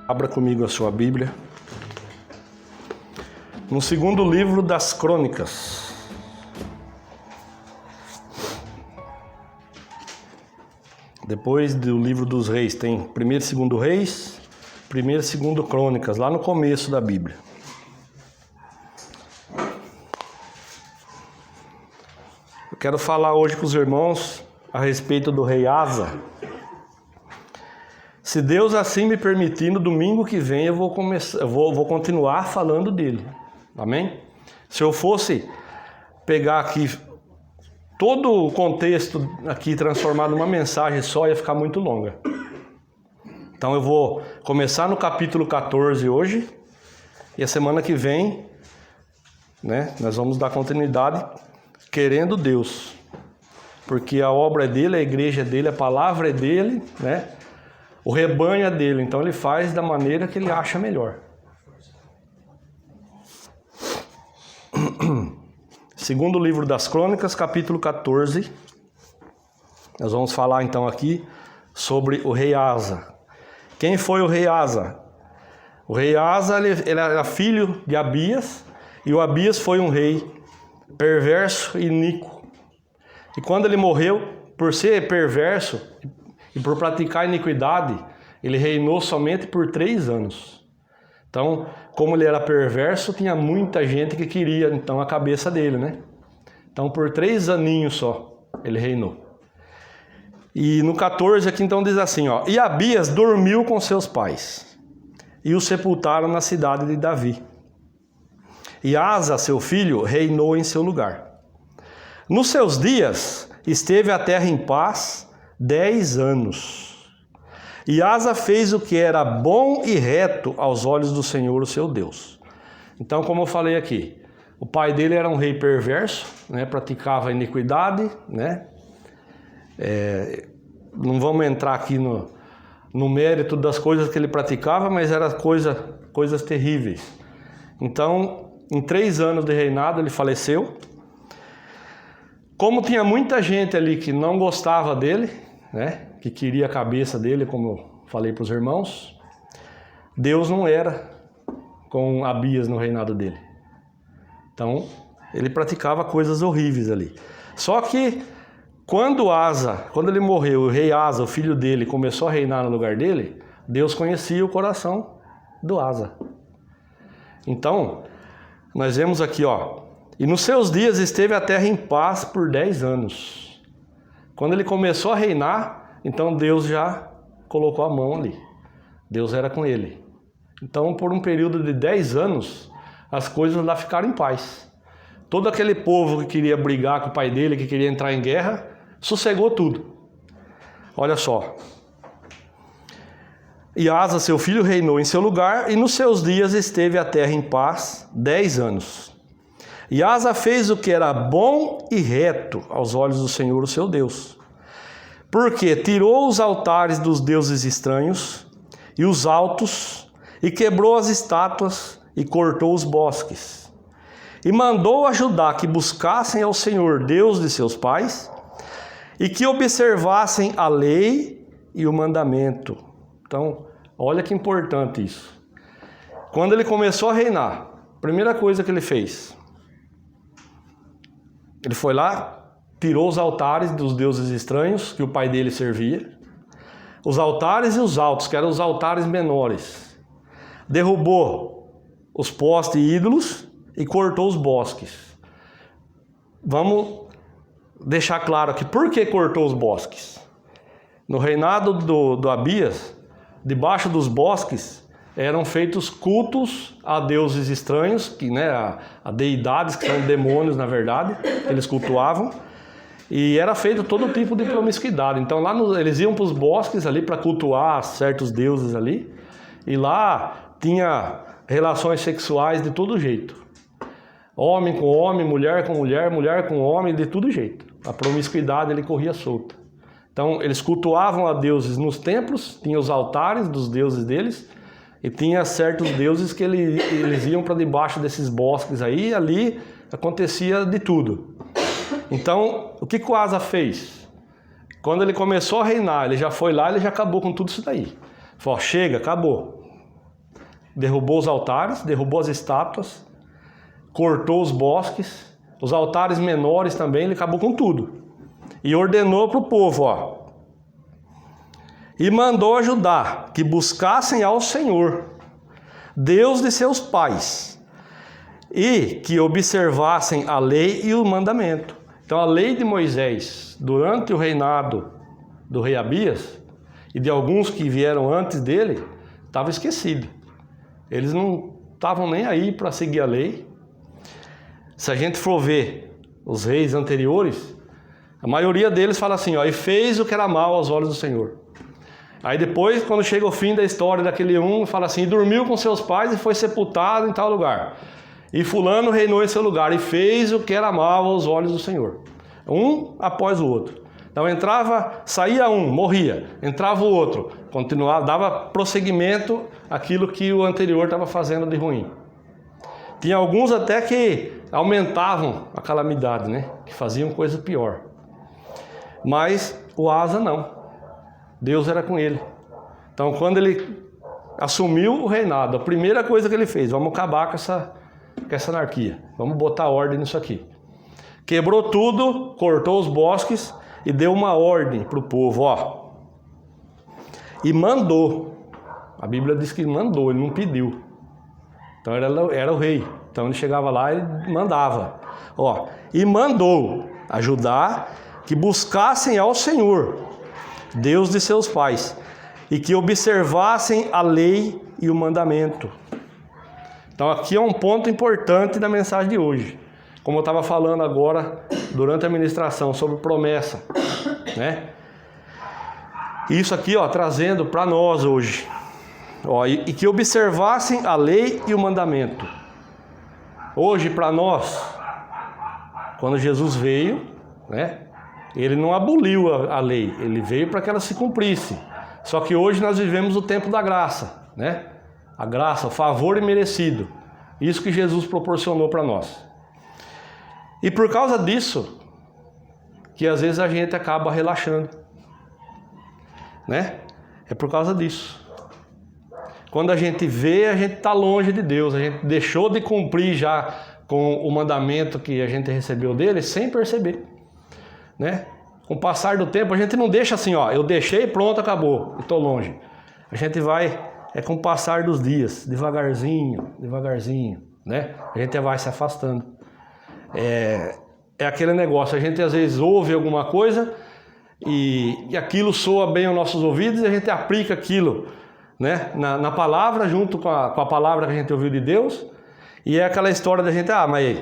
Abra comigo a sua Bíblia. No segundo livro das Crônicas. Depois do livro dos Reis, tem 1º e 2º Reis, 1º e 2º Crônicas, lá no começo da Bíblia. Eu quero falar hoje com os irmãos a respeito do rei Asa. Se Deus assim me permitir, no domingo que vem eu vou continuar falando dele. Amém? Se eu fosse pegar aqui todo o contexto aqui transformado numa mensagem só, ia ficar muito longa. Então eu vou começar no capítulo 14 hoje, e a semana que vem, nós vamos dar continuidade, querendo Deus. Porque a obra é dele, a igreja é dele, a palavra é dele, o rebanho é dele, então ele faz da maneira que ele acha melhor. Segundo livro das Crônicas, capítulo 14. Nós vamos falar então aqui sobre o rei Asa. Quem foi o rei Asa? O rei Asa ele era filho de Abias, e o Abias foi um rei perverso e iníquo. E quando ele morreu, por ser perverso e por praticar iniquidade, ele reinou somente por 3 anos. Então, como ele era perverso, tinha muita gente que queria então a cabeça dele, Então, por 3 aninhos só, ele reinou. E no 14 aqui então diz assim, E Abias dormiu com seus pais, e o sepultaram na cidade de Davi. E Asa, seu filho, reinou em seu lugar. Nos seus dias, esteve a terra em paz 10 anos. E Asa fez o que era bom e reto aos olhos do Senhor, o seu Deus. Então, como eu falei aqui, o pai dele era um rei perverso, praticava iniquidade, não vamos entrar aqui no mérito das coisas que ele praticava, mas eram coisas terríveis. Então, em 3 anos de reinado, ele faleceu. Como tinha muita gente ali que não gostava dele, que queria a cabeça dele, como eu falei para os irmãos, Deus não era com Abias no reinado dele. Então, ele praticava coisas horríveis ali. Só que, quando ele morreu, o rei Asa, o filho dele, começou a reinar no lugar dele, Deus conhecia o coração do Asa. Então, nós vemos aqui, e nos seus dias esteve a terra em paz por 10 anos. Quando ele começou a reinar, então Deus já colocou a mão ali. Deus era com ele. Então, por um período de 10 anos, as coisas lá ficaram em paz. Todo aquele povo que queria brigar com o pai dele, que queria entrar em guerra, sossegou tudo. Olha só. E Asa, seu filho, reinou em seu lugar, e nos seus dias esteve a terra em paz 10 anos. E Asa fez o que era bom e reto aos olhos do Senhor, o seu Deus. Porque tirou os altares dos deuses estranhos e os altos, e quebrou as estátuas e cortou os bosques. E mandou a Judá que buscassem ao Senhor, Deus de seus pais, e que observassem a lei e o mandamento. Então, olha que importante isso. Quando ele começou a reinar, a primeira coisa que ele fez, ele foi lá, tirou os altares dos deuses estranhos que o pai dele servia, os altares e os altos, que eram os altares menores. Derrubou os postes e ídolos e cortou os bosques. Vamos deixar claro aqui, por que cortou os bosques? No reinado do Abias, debaixo dos bosques, eram feitos cultos a deuses estranhos, a deidades, que são demônios na verdade, que eles cultuavam, e era feito todo tipo de promiscuidade. Então lá eles iam para os bosques ali para cultuar certos deuses ali, e lá tinha relações sexuais de todo jeito. Homem com homem, mulher com mulher, mulher com homem, de todo jeito. A promiscuidade ele corria solta. Então eles cultuavam a deuses nos templos, tinha os altares dos deuses deles, e tinha certos deuses que eles iam para debaixo desses bosques aí, e ali acontecia de tudo. Então, o que o Asa fez? Quando ele começou a reinar, ele já foi lá, ele já acabou com tudo isso daí. Falou, chega, acabou. derrubou os altares, derrubou as estátuas, cortou os bosques, os altares menores também, ele acabou com tudo. E ordenou para o povo, ó, e mandou a Judá que buscassem ao Senhor, Deus de seus pais, e que observassem a lei e o mandamento. Então a lei de Moisés, durante o reinado do rei Abias, e de alguns que vieram antes dele, estava esquecida. Eles não estavam nem aí para seguir a lei. Se a gente for ver os reis anteriores, a maioria deles fala assim, ó, e fez o que era mal aos olhos do Senhor. Aí depois, quando chega o fim da história daquele fala assim, e dormiu com seus pais e foi sepultado em tal lugar. E fulano reinou em seu lugar e fez o que era mal aos olhos do Senhor. Um após o outro. Então entrava, saía um, morria. Entrava o outro, continuava, dava prosseguimento àquilo que o anterior estava fazendo de ruim. Tinha alguns até que aumentavam a calamidade, né? Que faziam coisa pior. Mas o Asa não. Deus era com ele. Então quando ele assumiu o reinado, a primeira coisa que ele fez, vamos acabar com essa anarquia. Vamos botar ordem nisso aqui. Quebrou tudo, cortou os bosques e deu uma ordem para o povo, ó. E mandou. A Bíblia diz que mandou, ele não pediu. Então era o rei. Então ele chegava lá e mandava. Ó, e mandou a Judá que buscassem ao Senhor, Deus de seus pais, e que observassem a lei e o mandamento. Então aqui é um ponto importante da mensagem de hoje. Como eu estava falando agora durante a ministração sobre promessa, né? Isso aqui, ó, trazendo para nós hoje. Ó, e que observassem a lei e o mandamento. Hoje para nós, quando Jesus veio, né? Ele não aboliu a lei, ele veio para que ela se cumprisse. Só que hoje nós vivemos o tempo da graça, né? A graça, o favor imerecido. Isso que Jesus proporcionou para nós. E por causa disso, que às vezes a gente acaba relaxando, né? É por causa disso. Quando a gente vê, a gente está longe de Deus, a gente deixou de cumprir já com o mandamento que a gente recebeu dele sem perceber, né? Com o passar do tempo, a gente não deixa assim, ó, eu deixei, pronto, acabou, estou longe. A gente vai, com o passar dos dias, devagarzinho, né? A gente vai se afastando. É aquele negócio, a gente às vezes ouve alguma coisa e aquilo soa bem aos nossos ouvidos e a gente aplica aquilo, né, na palavra, junto com a palavra que a gente ouviu de Deus, e é aquela história da gente, mas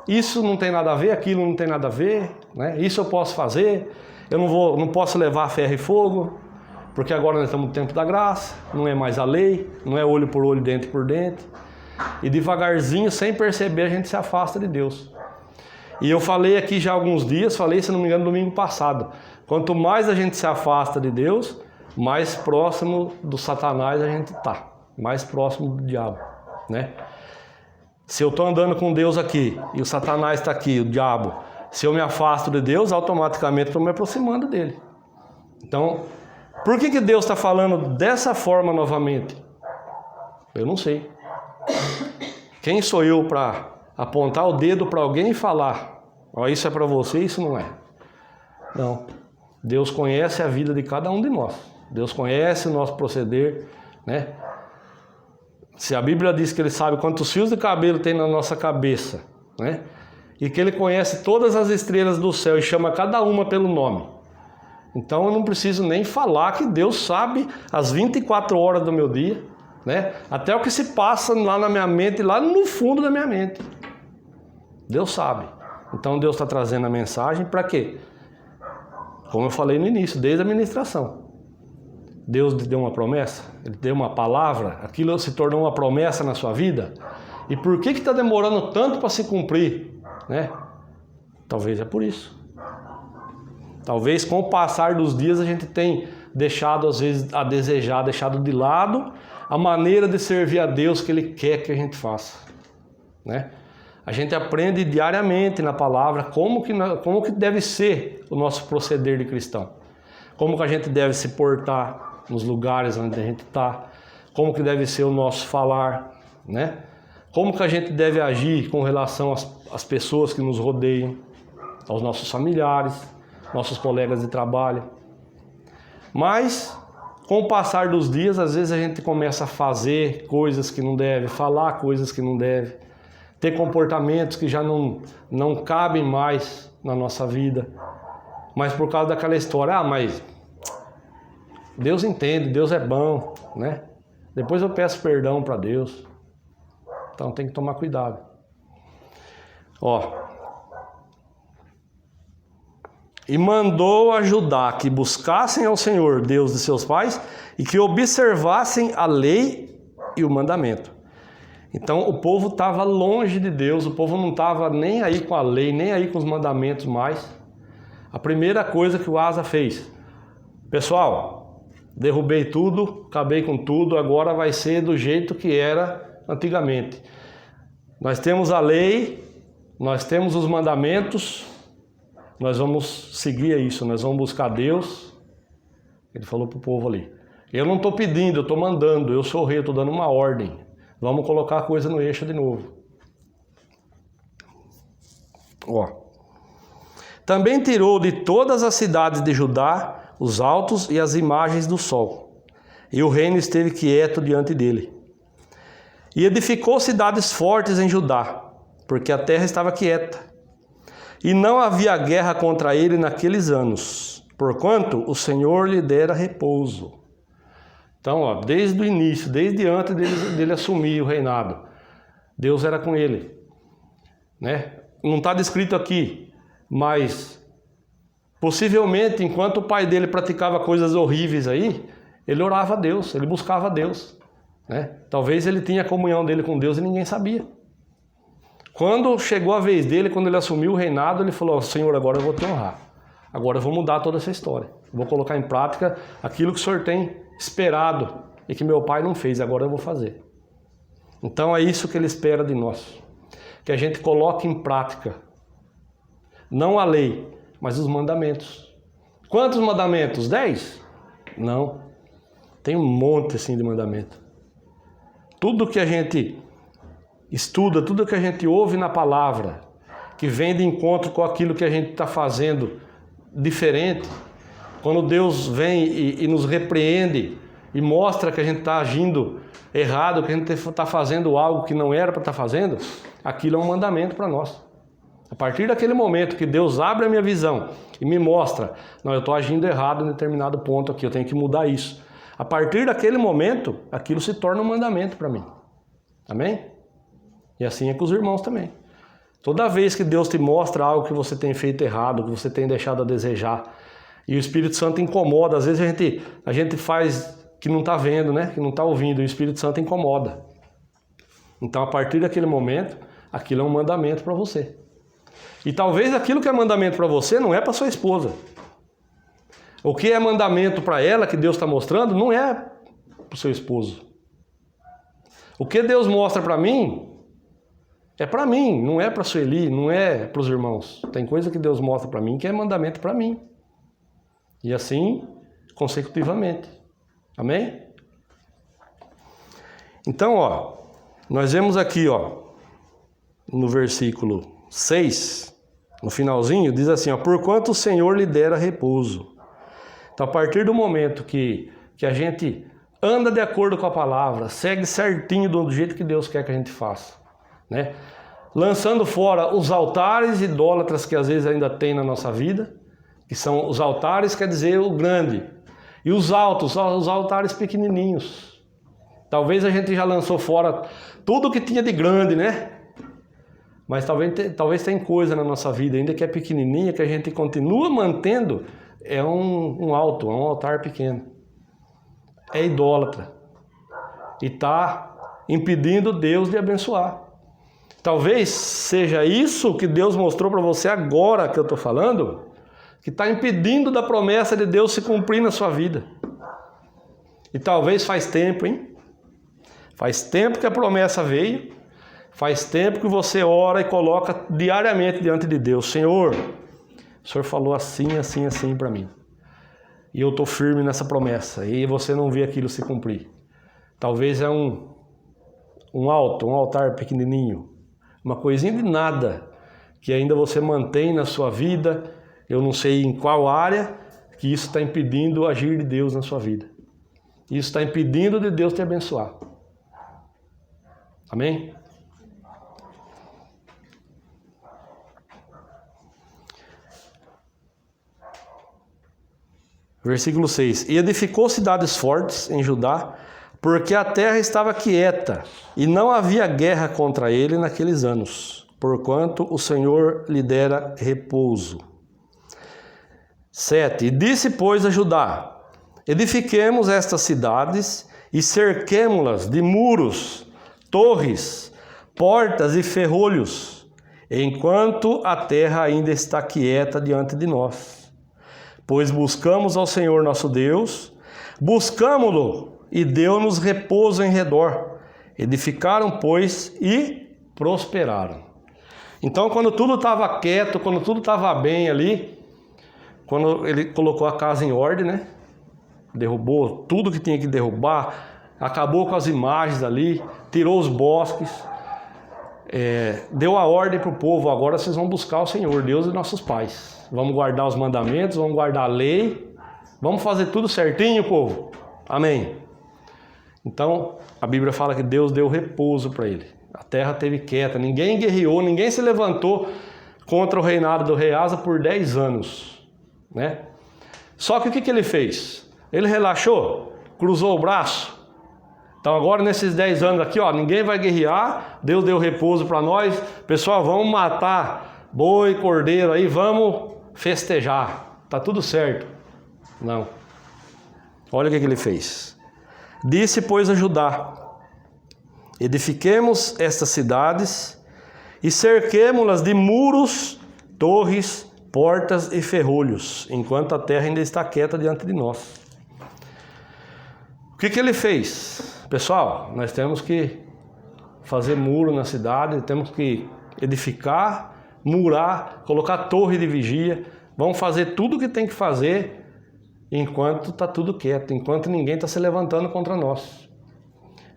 isso não tem nada a ver, aquilo não tem nada a ver, né? Isso eu posso fazer, eu não posso levar ferro e fogo, porque agora nós estamos no tempo da graça, não é mais a lei, não é olho por olho, dente por dente, e devagarzinho, sem perceber, a gente se afasta de Deus. E eu falei aqui já há alguns dias, falei, se não me engano, domingo passado, quanto mais a gente se afasta de Deus, mais próximo do Satanás a gente está, mais próximo do diabo, né? Se eu estou andando com Deus aqui, e o Satanás está aqui, o diabo, se eu me afasto de Deus, automaticamente estou me aproximando dele. Então, por que Deus está falando dessa forma novamente? Eu não sei. Quem sou eu para apontar o dedo para alguém e falar, ó, isso é para você, isso não é? Não. Deus conhece a vida de cada um de nós. Deus conhece o nosso proceder, né? Se a Bíblia diz que Ele sabe quantos fios de cabelo tem na nossa cabeça, né? E que Ele conhece todas as estrelas do céu e chama cada uma pelo nome. Então eu não preciso nem falar que Deus sabe as 24 horas do meu dia, né? Até o que se passa lá na minha mente, lá no fundo da minha mente. Deus sabe. Então Deus está trazendo a mensagem para quê? Como eu falei no início, desde a ministração. Deus te deu uma promessa, Ele deu uma palavra, aquilo se tornou uma promessa na sua vida. E por que está demorando tanto para se cumprir, né? Talvez é por isso. Talvez com o passar dos dias a gente tem deixado às vezes a desejar, deixado de lado a maneira de servir a Deus que Ele quer que a gente faça, né? A gente aprende diariamente na palavra como que deve ser o nosso proceder de cristão. Como que a gente deve se portar nos lugares onde a gente está. como que deve ser o nosso falar, né? Como que a gente deve agir com relação às pessoas que nos rodeiam, aos nossos familiares, nossos colegas de trabalho. Mas, com o passar dos dias, às vezes a gente começa a fazer coisas que não deve, falar coisas que não deve, ter comportamentos que já não cabem mais na nossa vida. Mas por causa daquela história, mas Deus entende, Deus é bom, né? Depois eu peço perdão para Deus. Então tem que tomar cuidado. E mandou a Judá que buscassem ao Senhor, Deus de seus pais, e que observassem a lei e o mandamento. Então o povo estava longe de Deus, o povo não estava nem aí com a lei, nem aí com os mandamentos mais. A primeira coisa que o Asa fez: pessoal, derrubei tudo, acabei com tudo, agora vai ser do jeito que era antigamente. Nós temos a lei, nós temos os mandamentos, nós vamos seguir isso, nós vamos buscar Deus. Ele falou para o povo ali: eu não estou pedindo, eu estou mandando, eu sou o rei, eu estou dando uma ordem. Vamos colocar a coisa no eixo de novo. Também tirou de todas as cidades de Judá os altos e as imagens do sol, e o reino esteve quieto diante dele. E edificou cidades fortes em Judá, porque a terra estava quieta. E não havia guerra contra ele naqueles anos, porquanto o Senhor lhe dera repouso. Então, desde o início, desde antes dele assumir o reinado, Deus era com ele, né? Não está descrito aqui, mas possivelmente, enquanto o pai dele praticava coisas horríveis aí, ele orava a Deus, ele buscava a Deus, né? Talvez ele tinha a comunhão dele com Deus e ninguém sabia. Quando chegou a vez dele, quando ele assumiu o reinado, ele falou: Senhor, agora eu vou te honrar. Agora eu vou mudar toda essa história. Vou colocar em prática aquilo que o Senhor tem esperado e que meu pai não fez, agora eu vou fazer. Então é isso que ele espera de nós. Que a gente coloque em prática. Não a lei, mas os mandamentos. Quantos mandamentos? 10? Não. Tem um monte assim de mandamento. Tudo que a gente estuda, tudo que a gente ouve na palavra, que vem de encontro com aquilo que a gente está fazendo diferente, quando Deus vem e nos repreende e mostra que a gente está agindo errado, que a gente está fazendo algo que não era para estar fazendo, aquilo é um mandamento para nós. A partir daquele momento que Deus abre a minha visão e me mostra: não, eu estou agindo errado em determinado ponto aqui, eu tenho que mudar isso. A partir daquele momento, aquilo se torna um mandamento para mim. Amém? E assim é com os irmãos também. Toda vez que Deus te mostra algo que você tem feito errado, que você tem deixado a desejar, e o Espírito Santo incomoda, às vezes a gente faz que não está vendo, né? Que não está ouvindo, e o Espírito Santo incomoda. Então, a partir daquele momento, aquilo é um mandamento para você. E talvez aquilo que é mandamento para você não é para sua esposa. O que é mandamento para ela, que Deus está mostrando, não é para o seu esposo. O que Deus mostra para mim, é para mim, não é para a Sueli, não é para os irmãos. Tem coisa que Deus mostra para mim que é mandamento para mim. E assim, consecutivamente. Amém? Então, nós vemos aqui, no versículo 6, no finalzinho, diz assim, porquanto o Senhor lhe dera repouso. Então, a partir do momento que a gente anda de acordo com a palavra, segue certinho do jeito que Deus quer que a gente faça, né? Lançando fora os altares idólatras que às vezes ainda tem na nossa vida, que são os altares, quer dizer, o grande. E os altos, os altares pequenininhos. Talvez a gente já lançou fora tudo que tinha de grande, né? Mas talvez tenha coisa na nossa vida ainda que é pequenininha, que a gente continua mantendo, é um alto, é um altar pequeno. É idólatra. E está impedindo Deus de abençoar. Talvez seja isso que Deus mostrou para você agora que eu estou falando, que está impedindo da promessa de Deus se cumprir na sua vida. E talvez faz tempo, hein? Faz tempo que a promessa veio, faz tempo que você ora e coloca diariamente diante de Deus: Senhor, o Senhor falou assim, assim, assim para mim. E eu estou firme nessa promessa, e você não vê aquilo se cumprir. Talvez é um altar pequenininho, uma coisinha de nada, que ainda você mantém na sua vida, eu não sei em qual área, que isso está impedindo o agir de Deus na sua vida. Isso está impedindo de Deus te abençoar. Amém? Versículo 6. E edificou cidades fortes em Judá, porque a terra estava quieta, e não havia guerra contra ele naqueles anos, porquanto o Senhor lhe dera repouso. 7. E disse, pois, a Judá: edifiquemos estas cidades e cerquemo-las de muros, torres, portas e ferrolhos, enquanto a terra ainda está quieta diante de nós. Pois buscamos ao Senhor nosso Deus, buscamo-lo e deu-nos repouso em redor. Edificaram, pois, e prosperaram. Então, quando tudo estava quieto, quando tudo estava bem ali, quando ele colocou a casa em ordem, né? Derrubou tudo que tinha que derrubar, acabou com as imagens ali, tirou os bosques, deu a ordem para o povo: agora vocês vão buscar o Senhor, Deus e nossos pais. Vamos guardar os mandamentos, vamos guardar a lei, vamos fazer tudo certinho, povo. Amém. Então, a Bíblia fala que Deus deu repouso para ele. A terra teve quieta, ninguém guerreou, ninguém se levantou contra o reinado do rei Asa por 10 anos. Né? Só que o que ele fez? Ele relaxou, cruzou o braço. Então agora nesses 10 anos aqui, ó, ninguém vai guerrear, Deus deu repouso para nós. Pessoal, vamos matar boi, cordeiro aí, vamos festejar. Tá tudo certo. Não. Olha o que ele fez. Disse, pois, a Judá: edifiquemos estas cidades e cerquemo-las de muros, torres, portas e ferrolhos, enquanto a terra ainda está quieta diante de nós. O que ele fez? Pessoal, nós temos que fazer muro na cidade, temos que edificar, murar, colocar torre de vigia, vamos fazer tudo o que tem que fazer enquanto está tudo quieto, enquanto ninguém está se levantando contra nós.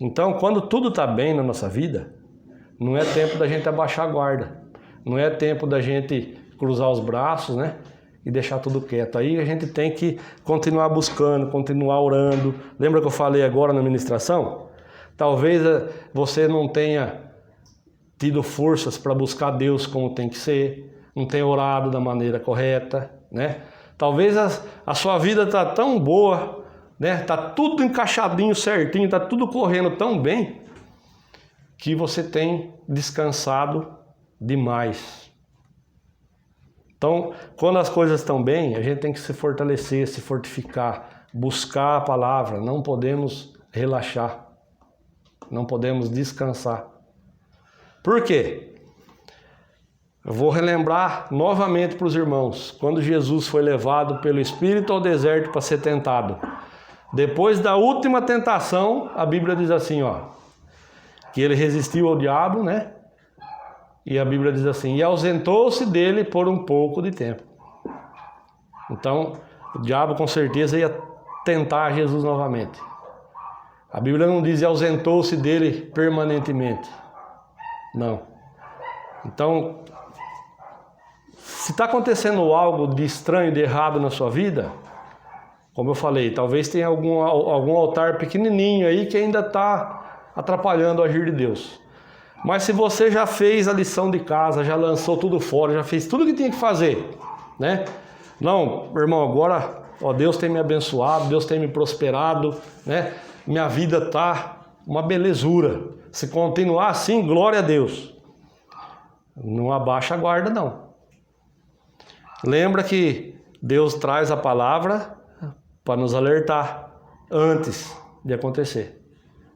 Então, quando tudo está bem na nossa vida, não é tempo da gente abaixar a guarda, não é tempo da gente cruzar os braços, né? E deixar tudo quieto. Aí a gente tem que continuar buscando, continuar orando. Lembra que eu falei agora na ministração? Talvez você não tenha tido forças para buscar Deus como tem que ser, não tenha orado da maneira correta, né? Talvez a sua vida está tão boa, né? Está tudo encaixadinho certinho, está tudo correndo tão bem, que você tem descansado demais. Então, quando as coisas estão bem, a gente tem que se fortalecer, se fortificar, buscar a palavra. Não podemos relaxar, não podemos descansar. Por quê? Eu vou relembrar novamente para os irmãos, quando Jesus foi levado pelo Espírito ao deserto para ser tentado. Depois da última tentação, a Bíblia diz assim, ó, que ele resistiu ao diabo, né? E a Bíblia diz assim: e ausentou-se dele por um pouco de tempo. Então, o diabo com certeza ia tentar Jesus novamente. A Bíblia não diz e ausentou-se dele permanentemente. Não. Então, se está acontecendo algo de estranho, de errado na sua vida, como eu falei, talvez tenha algum altar pequenininho aí que ainda está atrapalhando o agir de Deus. Mas se você já fez a lição de casa, já lançou tudo fora, já fez tudo o que tinha que fazer, né? Não, irmão, agora, ó, Deus tem me abençoado, Deus tem me prosperado, né? Minha vida está uma belezura. Se continuar assim, glória a Deus. Não abaixa a guarda, não. Lembra que Deus traz a palavra para nos alertar antes de acontecer.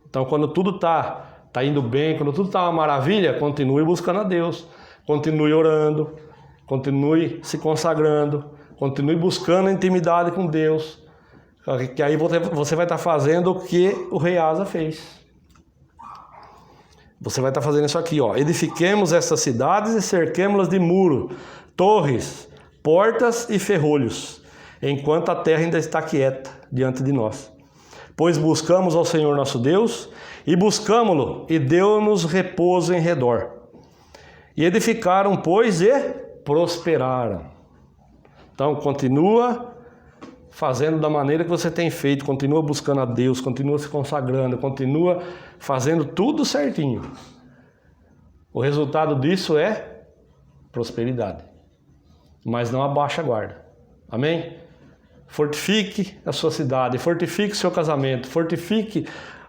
Então, quando tudo está indo bem, quando tudo está uma maravilha, continue buscando a Deus, continue orando, continue se consagrando, continue buscando a intimidade com Deus, que aí você vai estar fazendo o que o rei Asa fez. Você vai estar fazendo isso aqui, ó. Edifiquemos essas cidades e cerquemos-las de muro, torres, portas e ferrolhos, enquanto a terra ainda está quieta diante de nós. pois buscamos ao Senhor nosso Deus, e buscamo-lo, e deu-nos repouso em redor. E edificaram, pois, e prosperaram. Então, continua fazendo da maneira que você tem feito, continua buscando a Deus, continua se consagrando, continua fazendo tudo certinho. O resultado disso é prosperidade, mas não abaixa a guarda. Amém? Fortifique a sua cidade, fortifique o seu casamento, fortifique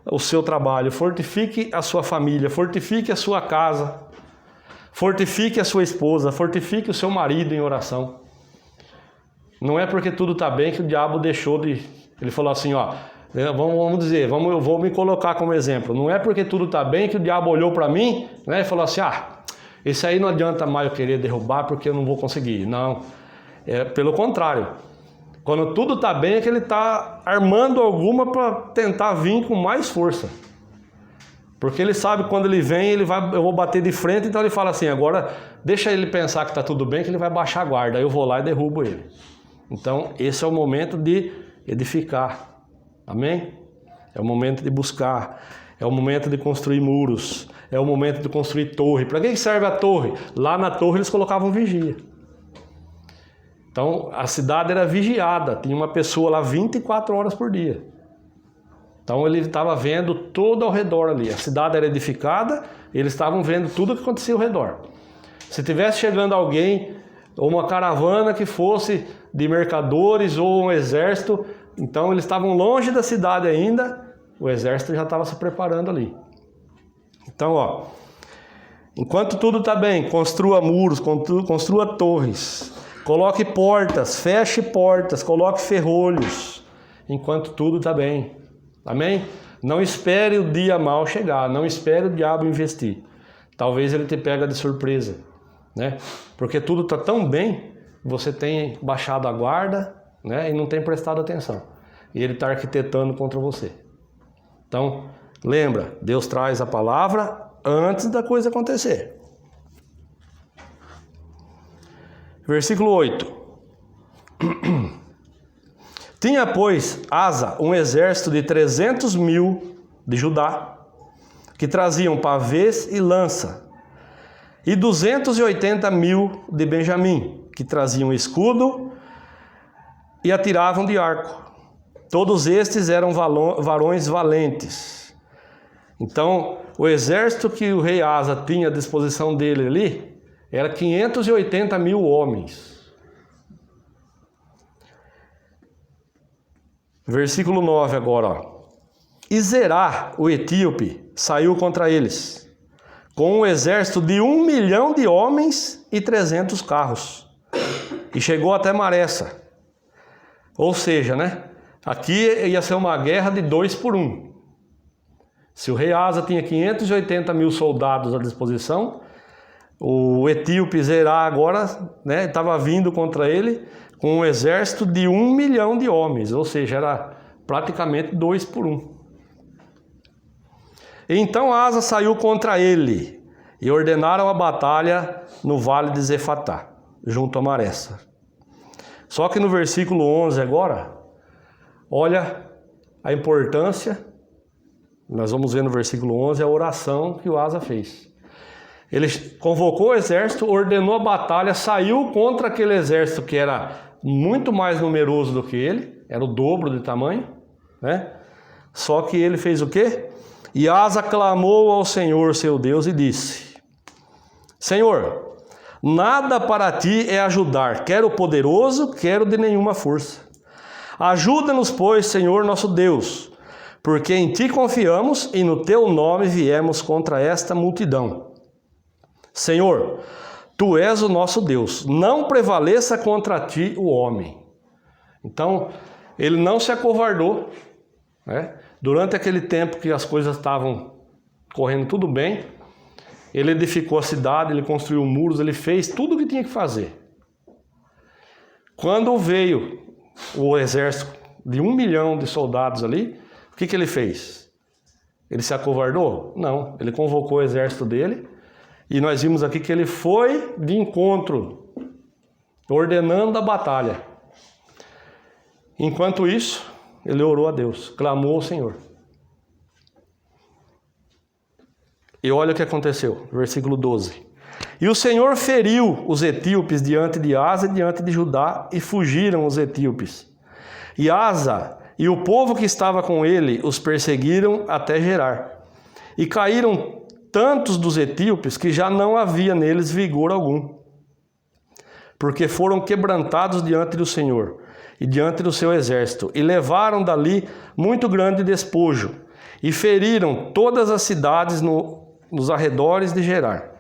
o seu trabalho, fortifique a sua família, fortifique a sua casa, fortifique a sua esposa, fortifique o seu marido em oração. Não é porque tudo está bem que o diabo deixou de... Ele falou assim, ó, vamos dizer, eu vou me colocar como exemplo. Não é porque tudo está bem que o diabo olhou para mim, né, e falou assim, esse aí não adianta mais eu querer derrubar porque eu não vou conseguir. Não, é pelo contrário. Quando tudo está bem é que ele está armando alguma para tentar vir com mais força. Porque ele sabe que quando ele vem, eu vou bater de frente, então ele fala assim, agora deixa ele pensar que está tudo bem, que ele vai baixar a guarda. Aí eu vou lá e derrubo ele. Então, esse é o momento de edificar. Amém? É o momento de buscar. É o momento de construir muros. É o momento de construir torre. Para que serve a torre? Lá na torre eles colocavam vigia. Então, a cidade era vigiada. Tinha uma pessoa lá 24 horas por dia. Então, ele estava vendo todo ao redor ali. A cidade era edificada, eles estavam vendo tudo o que acontecia ao redor. Se tivesse chegando alguém, ou uma caravana que fosse de mercadores ou um exército, então eles estavam longe da cidade ainda, o exército já estava se preparando ali. Então, ó, enquanto tudo está bem, construa muros, construa torres, coloque portas, feche portas, coloque ferrolhos, enquanto tudo está bem. Amém? Não espere o dia mau chegar, não espere o diabo investir. Talvez ele te pega de surpresa, né? Porque tudo está tão bem, você tem baixado a guarda, né? E não tem prestado atenção. E ele está arquitetando contra você. Então, lembra, Deus traz a palavra antes da coisa acontecer. Versículo 8. Tinha, pois, Asa um exército de 300.000 de Judá, que traziam pavês e lança, e 280.000 de Benjamim, que traziam escudo e atiravam de arco. Todos estes eram varões valentes. Então, o exército que o rei Asa tinha à disposição dele ali, era 580.000 homens. Versículo 9 agora, ó. E Zerá, o etíope, saiu contra eles, com um exército de 1 milhão de homens e 300 carros, e chegou até Maressa. Ou seja, né? Aqui ia ser uma guerra de 2 por 1. Se o rei Asa tinha 580.000 soldados à disposição, o etíope Zerá agora, né, estava vindo contra ele com um exército de 1 milhão de homens, ou seja, era praticamente 2 por 1. Então Asa saiu contra ele e ordenaram a batalha no vale de Zefatá, junto a Maressa. Só que no versículo 11 agora, olha a importância, nós vamos ver no versículo 11 a oração que o Asa fez. Ele convocou o exército, ordenou a batalha, saiu contra aquele exército que era muito mais numeroso do que ele, era o dobro de tamanho, né? Só que ele fez o quê? E Asa clamou ao Senhor seu Deus e disse: Senhor, nada para ti é ajudar, quer o poderoso, quer o de nenhuma força. Ajuda-nos, pois, Senhor nosso Deus, porque em ti confiamos e no teu nome viemos contra esta multidão. Senhor, tu és o nosso Deus, não prevaleça contra ti o homem. Então, ele não se acovardou, né? Durante aquele tempo que as coisas estavam correndo tudo bem, ele edificou a cidade, ele construiu muros, ele fez tudo o que tinha que fazer. Quando veio o exército de 1 milhão de soldados ali, o que ele fez? Ele se acovardou? Não, ele convocou o exército dele, e nós vimos aqui que ele foi de encontro, ordenando a batalha. Enquanto isso, ele orou a Deus, clamou ao Senhor. E olha o que aconteceu, versículo 12. E o Senhor feriu os etíopes diante de Asa e diante de Judá, e fugiram os etíopes. E Asa e o povo que estava com ele os perseguiram até Gerar. E caíram tantos dos etíopes que já não havia neles vigor algum, porque foram quebrantados diante do Senhor e diante do seu exército, e levaram dali muito grande despojo, e feriram todas as cidades nos arredores de Gerar,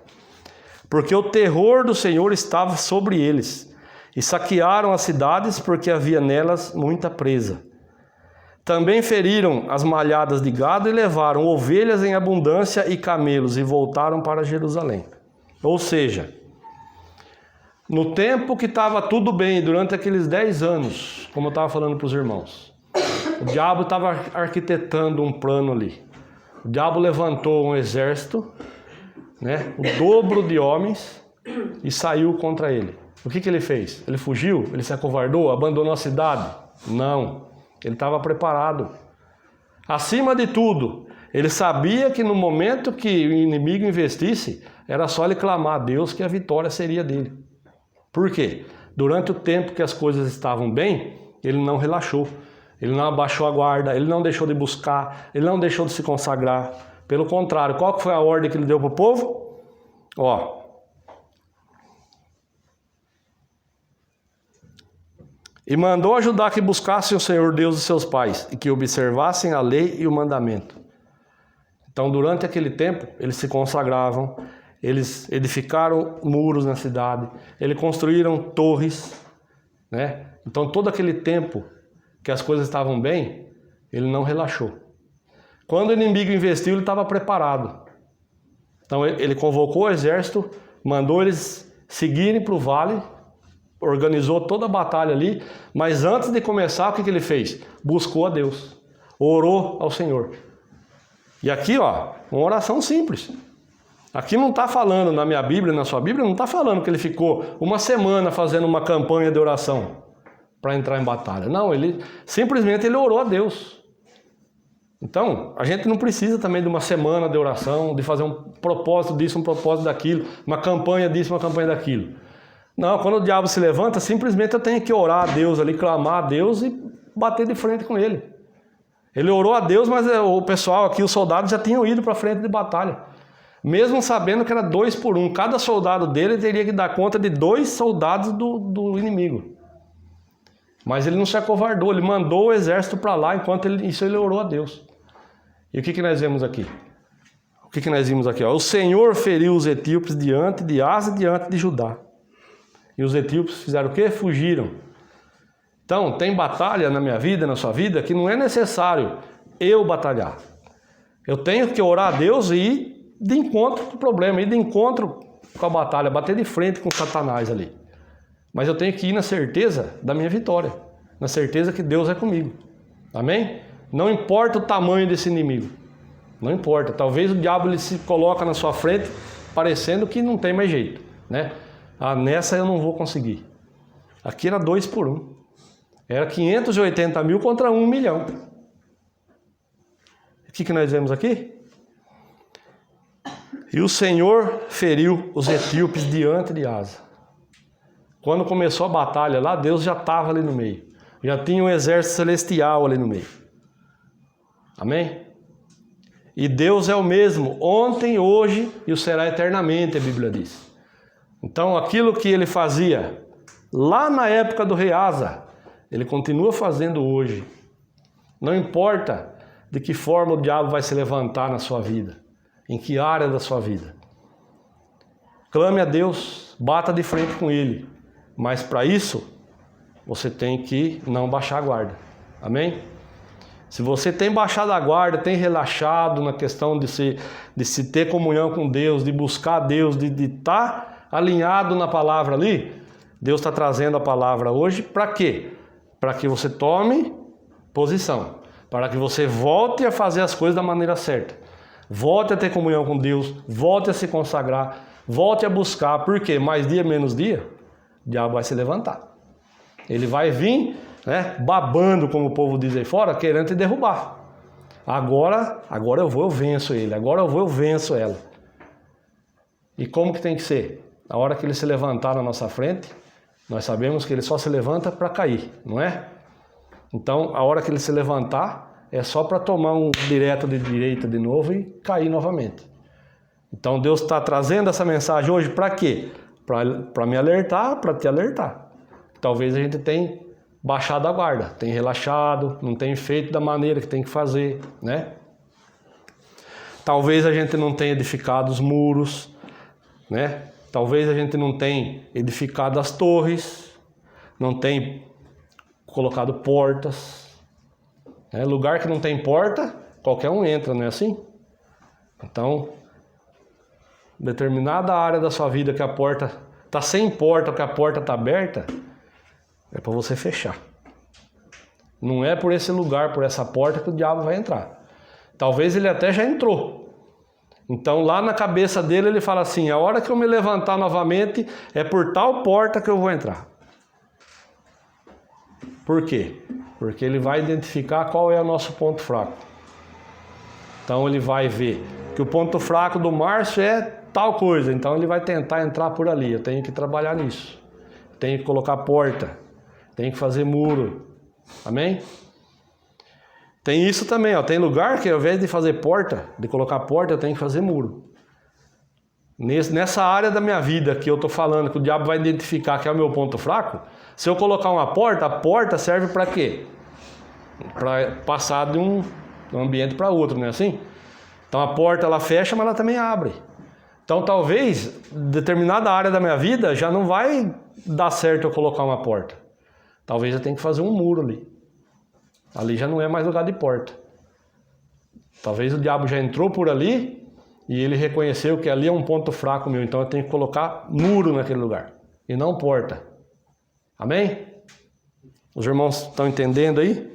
porque o terror do Senhor estava sobre eles, e saquearam as cidades, porque havia nelas muita presa. Também feriram as malhadas de gado e levaram ovelhas em abundância e camelos, e voltaram para Jerusalém. Ou seja, no tempo que estava tudo bem, durante aqueles 10 anos, como eu estava falando para os irmãos, o diabo estava arquitetando um plano ali. O diabo levantou um exército, né, o dobro de homens, e saiu contra ele. O que ele fez? Ele fugiu? Ele se acovardou? Abandonou a cidade? Não. Ele estava preparado. Acima de tudo, ele sabia que no momento que o inimigo investisse, era só ele clamar a Deus que a vitória seria dele. Por quê? Durante o tempo que as coisas estavam bem, ele não relaxou. Ele não abaixou a guarda, ele não deixou de buscar, ele não deixou de se consagrar. Pelo contrário, qual que foi a ordem que ele deu para o povo? E mandou a Judá que buscassem o Senhor Deus de seus pais, e que observassem a lei e o mandamento. Então, durante aquele tempo, eles se consagravam, eles edificaram muros na cidade, eles construíram torres, né? Então, todo aquele tempo que as coisas estavam bem, ele não relaxou. Quando o inimigo investiu, ele estava preparado. Então, ele convocou o exército, mandou eles seguirem para o vale, organizou toda a batalha ali, mas antes de começar, o que ele fez? Buscou a Deus, orou ao Senhor. E aqui, uma oração simples. Aqui não está falando, na minha Bíblia, na sua Bíblia, não está falando que ele ficou uma semana fazendo uma campanha de oração para entrar em batalha. Não, ele simplesmente orou a Deus. Então, a gente não precisa também de uma semana de oração, de fazer um propósito disso, um propósito daquilo, uma campanha disso, uma campanha daquilo. Não, quando o diabo se levanta, simplesmente eu tenho que orar a Deus ali, clamar a Deus e bater de frente com ele. Ele orou a Deus, mas o pessoal aqui, os soldados, já tinham ido para a frente de batalha. Mesmo sabendo que era 2 por 1. Cada soldado dele teria que dar conta de 2 soldados do inimigo. Mas ele não se acovardou, ele mandou o exército para lá, enquanto ele orou a Deus. E o que nós vemos aqui? O que nós vimos aqui? O Senhor feriu os etíopes diante de Asa e diante de Judá. E os etíopes fizeram o quê? Fugiram. Então, tem batalha na minha vida, na sua vida, que não é necessário eu batalhar. Eu tenho que orar a Deus e ir de encontro com o problema, ir de encontro com a batalha, bater de frente com Satanás ali. Mas eu tenho que ir na certeza da minha vitória, na certeza que Deus é comigo. Amém? Não importa o tamanho desse inimigo. Não importa. Talvez o diabo ele se coloca na sua frente parecendo que não tem mais jeito, né? Nessa eu não vou conseguir. Aqui era 2 por 1. Era 580 mil contra 1 milhão. O que nós vemos aqui? E o Senhor feriu os etíopes diante de Asa. Quando começou a batalha lá, Deus já estava ali no meio. Já tinha um exército celestial ali no meio. Amém? E Deus é o mesmo, ontem, hoje e o será eternamente, a Bíblia diz. Então, aquilo que ele fazia lá na época do rei Asa, ele continua fazendo hoje. Não importa de que forma o diabo vai se levantar na sua vida, em que área da sua vida. Clame a Deus, bata de frente com ele. Mas para isso, você tem que não baixar a guarda. Amém? Se você tem baixado a guarda, tem relaxado na questão de se ter comunhão com Deus, de buscar Deus, de estar alinhado na palavra ali, Deus está trazendo a palavra hoje para quê? Para que você tome posição, para que você volte a fazer as coisas da maneira certa, volte a ter comunhão com Deus, volte a se consagrar, volte a buscar, porque mais dia menos dia, o diabo vai se levantar. Ele vai vir né? Babando, como o povo diz aí fora, querendo te derrubar. Agora eu venço ele, agora eu venço ela. E como que tem que ser? A hora que ele se levantar na nossa frente, nós sabemos que ele só se levanta para cair, não é? Então, a hora que ele se levantar, é só para tomar um direto de direita de novo e cair novamente. Então, Deus está trazendo essa mensagem hoje para quê? Para me alertar, para te alertar. Talvez a gente tenha baixado a guarda, tenha relaxado, não tenha feito da maneira que tem que fazer, né? Talvez a gente não tenha edificado os muros, né? Talvez a gente não tenha edificado as torres, não tenha colocado portas. Né? Lugar que não tem porta, qualquer um entra, não é assim? Então, determinada área da sua vida que a porta está sem porta, ou que a porta está aberta, é para você fechar. Não é por esse lugar, por essa porta que o diabo vai entrar. Talvez ele até já entrou. Então lá na cabeça dele ele fala assim, a hora que eu me levantar novamente é por tal porta que eu vou entrar. Por quê? Porque ele vai identificar qual é o nosso ponto fraco. Então ele vai ver que o ponto fraco do Márcio é tal coisa, então ele vai tentar entrar por ali. Eu tenho que trabalhar nisso. Tenho que colocar porta, tenho que fazer muro. Amém? Tem isso também, ó. Tem lugar que ao invés de fazer porta, de colocar porta, eu tenho que fazer muro. Nessa área da minha vida que eu estou falando, que o diabo vai identificar que é o meu ponto fraco, se eu colocar uma porta, a porta serve para quê? Para passar de um ambiente para outro, não é assim? Então a porta ela fecha, mas ela também abre. Então talvez determinada área da minha vida já não vai dar certo eu colocar uma porta. Talvez eu tenha que fazer um muro ali. Ali já não é mais lugar de porta. Talvez o diabo já entrou por ali e ele reconheceu que ali é um ponto fraco meu. Então eu tenho que colocar muro naquele lugar e não porta. Amém? Os irmãos estão entendendo aí?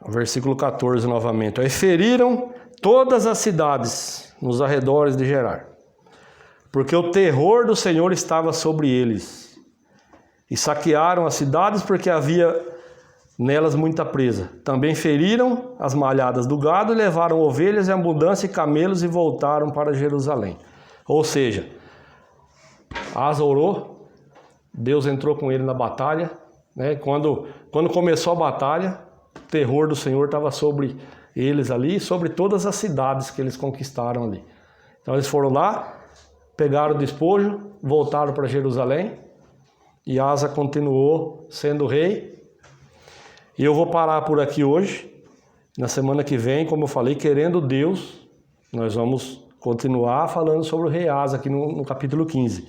Versículo 14 novamente. E feriram todas as cidades nos arredores de Gerar, porque o terror do Senhor estava sobre eles. E saquearam as cidades porque havia nelas muita presa. Também feriram as malhadas do gado e levaram ovelhas em abundância e camelos e voltaram para Jerusalém. Ou seja, Asa orou, Deus entrou com ele na batalha. Né? Quando começou a batalha, o terror do Senhor estava sobre eles ali e sobre todas as cidades que eles conquistaram ali. Então eles foram lá, pegaram o despojo, voltaram para Jerusalém e Asa continuou sendo rei. E eu vou parar por aqui hoje. Na semana que vem, como eu falei, querendo Deus, nós vamos continuar falando sobre o rei Asa aqui no capítulo 15.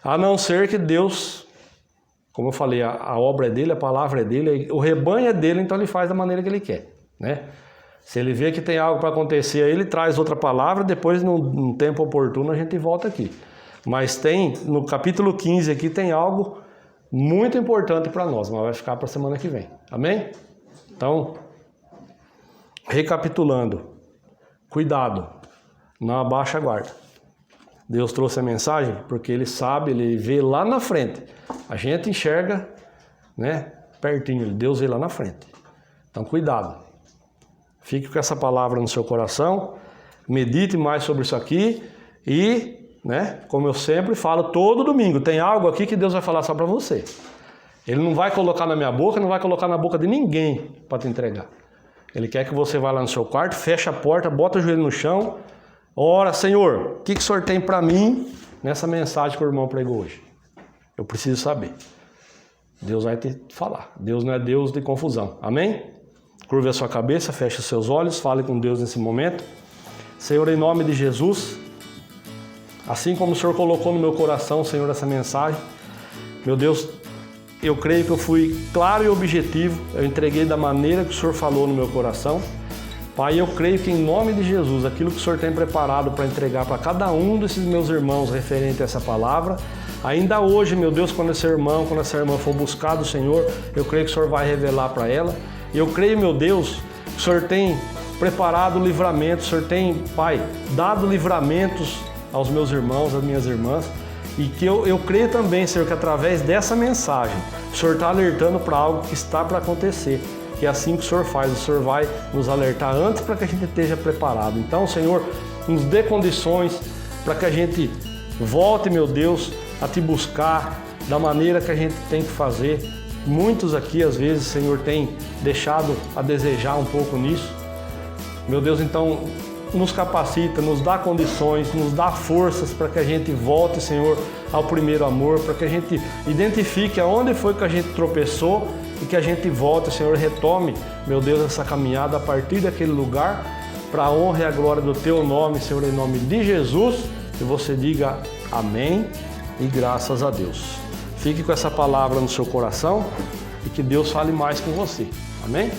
A não ser que Deus... Como eu falei, a obra é dele, a palavra é dele, o rebanho é dele, então ele faz da maneira que ele quer, né? Se ele vê que tem algo para acontecer, aí ele traz outra palavra, depois num tempo oportuno a gente volta aqui. Mas tem, no capítulo 15 aqui, tem algo muito importante para nós, mas vai ficar para a semana que vem, amém? Então, recapitulando, cuidado, não abaixa a guarda. Deus trouxe a mensagem porque ele sabe, ele vê lá na frente. A gente enxerga, né, pertinho, Deus vê lá na frente. Então, cuidado. Fique com essa palavra no seu coração, medite mais sobre isso aqui e, né, como eu sempre falo, todo domingo tem algo aqui que Deus vai falar só para você. Ele não vai colocar na minha boca, não vai colocar na boca de ninguém para te entregar. Ele quer que você vá lá no seu quarto, feche a porta, bota o joelho no chão. Ora, Senhor, o que o Senhor tem para mim nessa mensagem que o irmão pregou hoje? Eu preciso saber. Deus vai te falar. Deus não é Deus de confusão. Amém? Curve a sua cabeça, feche os seus olhos, fale com Deus nesse momento. Senhor, em nome de Jesus, assim como o Senhor colocou no meu coração, Senhor, essa mensagem, meu Deus, eu creio que eu fui claro e objetivo, eu entreguei da maneira que o Senhor falou no meu coração. Pai, eu creio que em nome de Jesus, aquilo que o Senhor tem preparado para entregar para cada um desses meus irmãos referente a essa palavra, ainda hoje, meu Deus, quando esse irmão, quando essa irmã for buscar do Senhor, eu creio que o Senhor vai revelar para ela. E eu creio, meu Deus, que o Senhor tem preparado livramento, o Senhor tem, Pai, dado livramentos aos meus irmãos, às minhas irmãs, e que eu creio também, Senhor, que através dessa mensagem, o Senhor está alertando para algo que está para acontecer. Que é assim que o Senhor faz, o Senhor vai nos alertar antes para que a gente esteja preparado. Então, Senhor, nos dê condições para que a gente volte, meu Deus, a Te buscar da maneira que a gente tem que fazer. Muitos aqui, às vezes, Senhor, tem deixado a desejar um pouco nisso. Meu Deus, então, nos capacita, nos dá condições, nos dá forças para que a gente volte, Senhor, ao primeiro amor, para que a gente identifique aonde foi que a gente tropeçou e que a gente volte, Senhor, retome, meu Deus, essa caminhada a partir daquele lugar, para a honra e a glória do Teu nome, Senhor, em nome de Jesus, e você diga amém e graças a Deus. Fique com essa palavra no seu coração e que Deus fale mais com você. Amém?